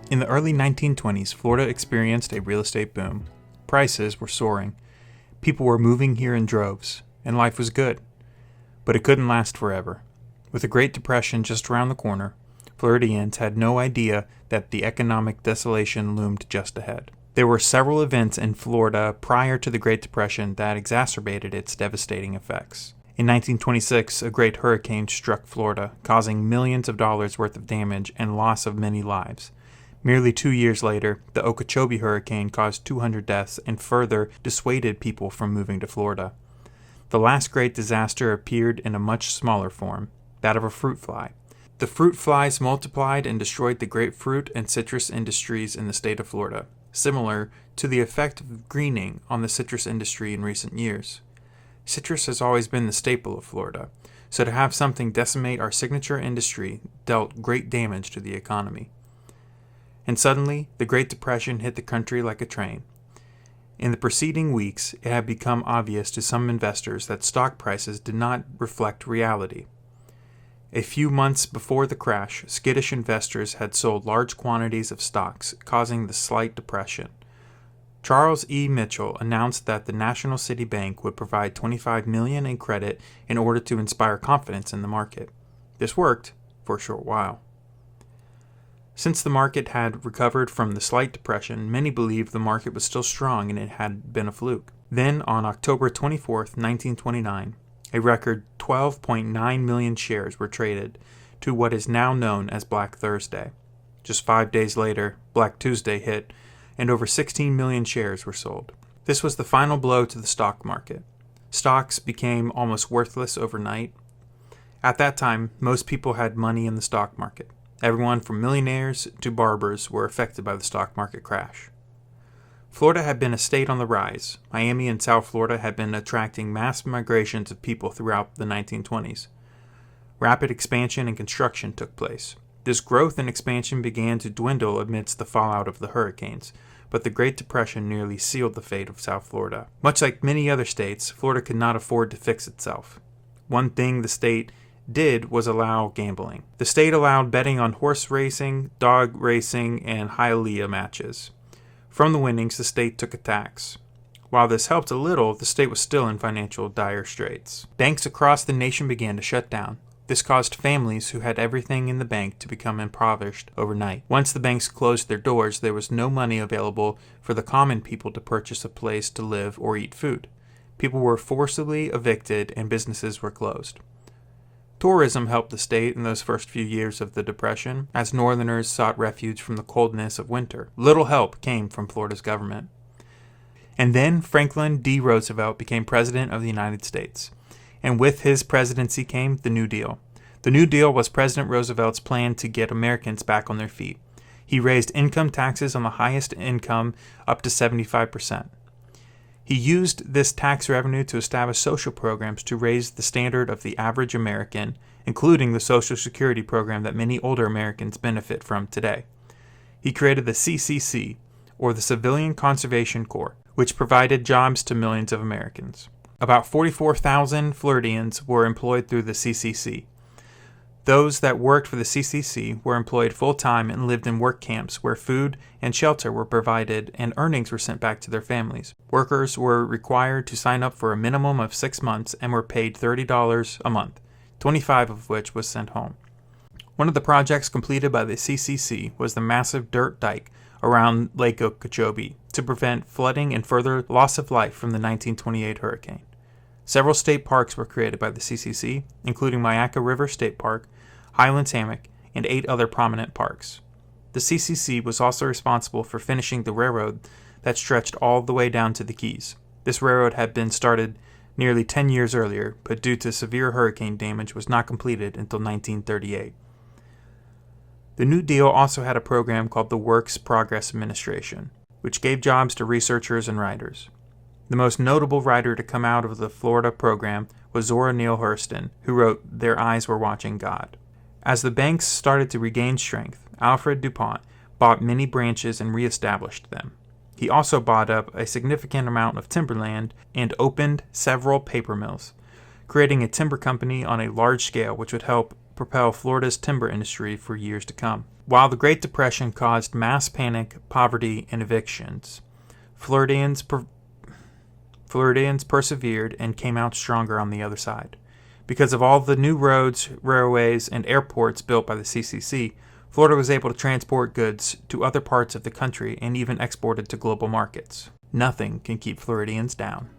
In the early 1920s, Florida experienced a real estate boom. Prices were soaring. People were moving here in droves, and life was good. But it couldn't last forever. With the Great Depression just around the corner, Floridians had no idea that the economic desolation loomed just ahead. There were several events in Florida prior to the Great Depression that exacerbated its devastating effects. In 1926, a great hurricane struck Florida, causing millions of dollars worth of damage and loss of many lives. Merely 2 years later, the Okeechobee Hurricane caused 200 deaths and further dissuaded people from moving to Florida. The last great disaster appeared in a much smaller form, that of a fruit fly. The fruit flies multiplied and destroyed the grapefruit and citrus industries in the state of Florida, similar to the effect of greening on the citrus industry in recent years. Citrus has always been the staple of Florida, so to have something decimate our signature industry dealt great damage to the economy. And suddenly, the Great Depression hit the country like a train. In the preceding weeks, it had become obvious to some investors that stock prices did not reflect reality. A few months before the crash, skittish investors had sold large quantities of stocks, causing the slight depression. Charles E. Mitchell announced that the National City Bank would provide $25 million in credit in order to inspire confidence in the market. This worked for a short while. Since the market had recovered from the slight depression, many believed the market was still strong and it had been a fluke. Then, on October 24, 1929, a record 12.9 million shares were traded to what is now known as Black Thursday. Just 5 days later, Black Tuesday hit, and over 16 million shares were sold. This was the final blow to the stock market. Stocks became almost worthless overnight. At that time, most people had money in the stock market. Everyone from millionaires to barbers were affected by the stock market crash. Florida had been a state on the rise. Miami and South Florida had been attracting mass migrations of people throughout the 1920s. Rapid expansion and construction took place. This growth and expansion began to dwindle amidst the fallout of the hurricanes, but the Great Depression nearly sealed the fate of South Florida. Much like many other states, Florida could not afford to fix itself. One thing the state did was allow gambling. The state allowed betting on horse racing, dog racing, and Hialeah matches. From the winnings, the state took a tax. While this helped a little, the state was still in financial dire straits. Banks across the nation began to shut down. This caused families who had everything in the bank to become impoverished overnight. Once the banks closed their doors, there was no money available for the common people to purchase a place to live or eat food. People were forcibly evicted and businesses were closed. Tourism helped the state in those first few years of the Depression, as northerners sought refuge from the coldness of winter. Little help came from Florida's government. And then Franklin D. Roosevelt became President of the United States. And with his presidency came the New Deal. The New Deal was President Roosevelt's plan to get Americans back on their feet. He raised income taxes on the highest income up to 75%. He used this tax revenue to establish social programs to raise the standard of the average American, including the Social Security program that many older Americans benefit from today. He created the CCC, or the Civilian Conservation Corps, which provided jobs to millions of Americans. About 44,000 Floridians were employed through the CCC. Those that worked for the CCC were employed full-time and lived in work camps where food and shelter were provided and earnings were sent back to their families. Workers were required to sign up for a minimum of 6 months and were paid $30 a month, 25 of which was sent home. One of the projects completed by the CCC was the massive dirt dike around Lake Okeechobee to prevent flooding and further loss of life from the 1928 hurricane. Several state parks were created by the CCC, including Myakka River State Park, Highlands Hammock, and 8 other prominent parks. The CCC was also responsible for finishing the railroad that stretched all the way down to the Keys. This railroad had been started nearly 10 years earlier, but due to severe hurricane damage was not completed until 1938. The New Deal also had a program called the Works Progress Administration, which gave jobs to researchers and writers. The most notable writer to come out of the Florida program was Zora Neale Hurston, who wrote Their Eyes Were Watching God. As the banks started to regain strength, Alfred DuPont bought many branches and reestablished them. He also bought up a significant amount of timberland and opened several paper mills, creating a timber company on a large scale which would help propel Florida's timber industry for years to come. While the Great Depression caused mass panic, poverty, and evictions, Floridians persevered and came out stronger on the other side. Because of all the new roads, railways, and airports built by the CCC, Florida was able to transport goods to other parts of the country and even export it to global markets. Nothing can keep Floridians down.